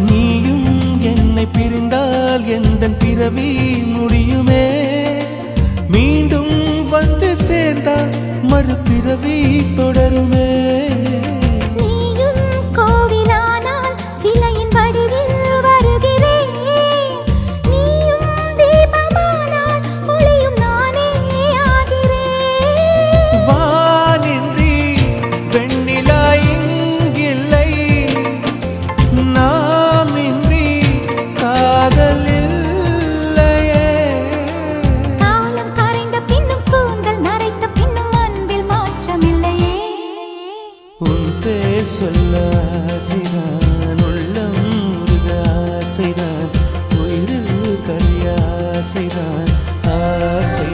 நீயும் என்னை பிரிந்தால் எந்தன் பிறவி முடியுமே. மீண்டும் வந்து சேர்ந்தால் மறுபிறவி தொடருமே. சொல்ல ஆசைதான், உள்ளம் முருக ஆசைதான், உயிரில் கரிய ஆசைதான், ஆசை